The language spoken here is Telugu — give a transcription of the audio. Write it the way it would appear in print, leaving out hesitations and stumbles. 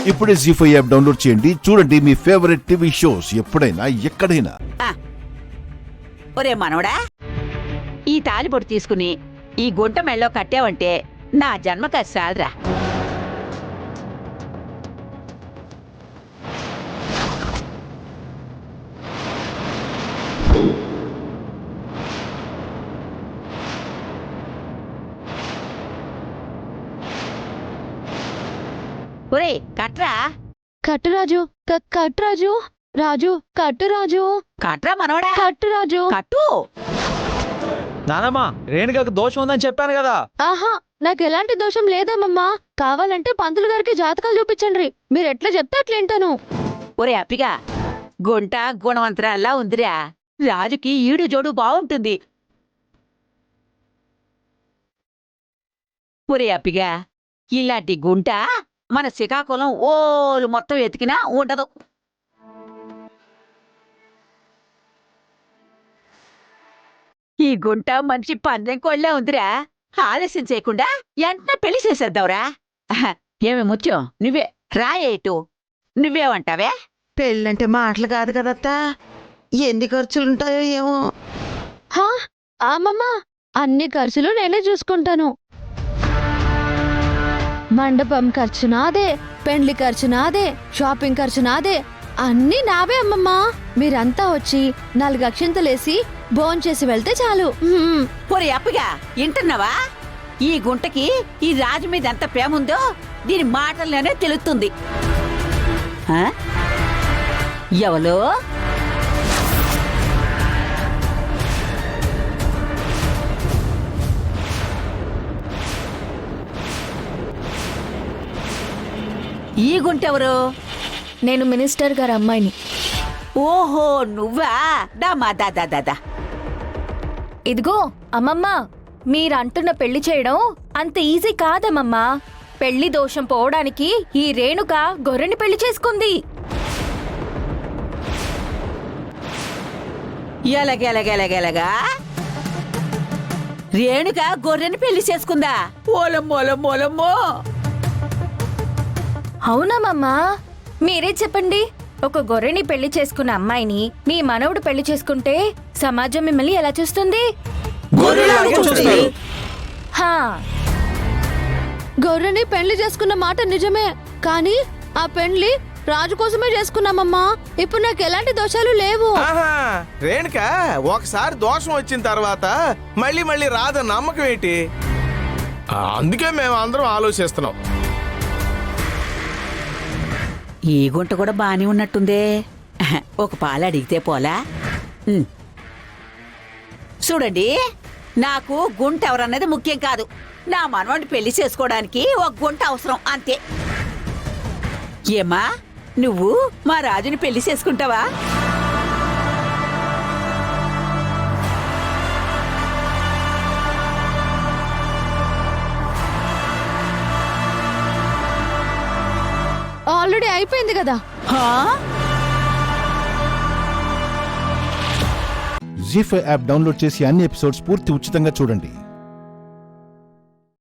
ఇప్పుడే జీ5 యాప్ డౌన్లోడ్ చేయండి. చూడండి మీ ఫేవరెట్ టీవీ షోస్ ఎప్పుడైనా ఎక్కడైనా. ఒరే మనవడా, ఈ తాలిబొట్టు తీసుకుని ఈ గుంట మెళ్ళో కట్టావంటే నా జన్మకి సాలరా. ఒరే కట్రా. కట్టురాజు కట్టురాజు రాజు కట్టురాజు కట్రా మనవడా, కట్టురాజు కట్టు. నానమ్మా, రేణుగాకు దోషం ఉందని చెప్పాను కదా. ఆహా, నాకు ఎలాంటి దోషం లేదమ్మమ్మా. కావాలంటే పంతులు గారికి జాతకాలు చూపించండి. మీరు ఎట్లా చెప్తే అట్లా వింటాను. ఒరే అప్పిగా, గుంట గుణవంతరాల్లా ఉందిరా. రాజుకి ఈడు జోడు బాగుంటుంది. ఒరే అప్పిగా, ఇలాంటి గుంట మన శ్రీకాకుళం ఓలు మొత్తం ఎతికినా ఉండదు. ఈ గుంట మంచి పందెం కోళ్ళే ఉందిరా. ఆలస్యం చేయకుండా వెంటనే పెళ్లి చేసేద్దావురా. ఏమి ముత్యం, నువ్వే రాయేటు, నువ్వేమంటావే? పెళ్ళంటే మాటలు కాదు కదత్తా, ఎన్ని ఖర్చులుంటాయో ఏమో. హా అమ్మమ్మ, అన్ని ఖర్చులు నేనే చూసుకుంటాను. మండపం ఖర్చు నాదే, పెండ్లి ఖర్చు నాదే, షాపింగ్ ఖర్చు నాదే, అన్నీ నావే అమ్మమ్మ. మీరంతా వచ్చి 4 అక్షింతలేసి భోంచేసి వెళ్తే చాలు. ఒరే అప్పిగా, వింటున్నావా? ఈ గుంటకి ఈ రాజు మీద ఎంత ప్రేమ ఉందో దీని మాటల్లోనే తెలుస్తుంది. ఎవలో ఈ గుంటెవరు? నేను మినిస్టర్ గారి అమ్మాయిని. ఓహో, నువ్వా? దామా దాదా. ఇదిగో అమ్మమ్మ, మీరంటున్న పెళ్లి చేయడం అంత ఈజీ కాదమ్మమ్మా. పెళ్లి దోషం పోవడానికి ఈ రేణుక గొర్రెని పెళ్లి చేసుకుంది. ఎలగెలగెలగెలగా రేణుక గొర్రెని పెళ్లి చేసుకుందా? ఓలమ్మోలమ్మోలమ్మో. అవునమ్మమ్మా, మీరే చెప్పండి. ఒక గొర్రెని పెళ్లి చేసుకున్న అమ్మాయిని మీ మనవడు పెళ్లి చేసుకుంటే సమాజం మిమ్మల్ని ఎలా చూస్తుంది? హా, గొర్రెని పెళ్లి చేసుకున్న మాట నిజమే, కానీ ఆ పెళ్లి రాజు కోసమే చేసుకున్నామమ్మా. ఇప్పుడు నాకు ఎలాంటి దోషాలు లేవు. రేణుక, ఒకసారి దోషం వచ్చిన తర్వాత మళ్ళీ మళ్ళీ రాదన్న నమ్మకం ఏంటి? అందుకే మేము అందరం ఆలోచిస్తున్నాం. ఈ గుంట కూడా బానే ఉన్నట్టుందే. ఒక పాలు అడిగితే పోలా? చూడండి, నాకు గుంట ఎవరన్నది ముఖ్యం కాదు. నా మనవాడిని పెళ్లి చేసుకోవడానికి ఒక గుంట అవసరం, అంతే. ఏమా, నువ్వు మా రాజుని పెళ్లి చేసుకుంటావా? ఆల్రెడీ అయిపోయింది కదా. జీ5 యాప్ డౌన్లోడ్ చేసి అన్ని ఎపిసోడ్స్ పూర్తి ఉచితంగా చూడండి.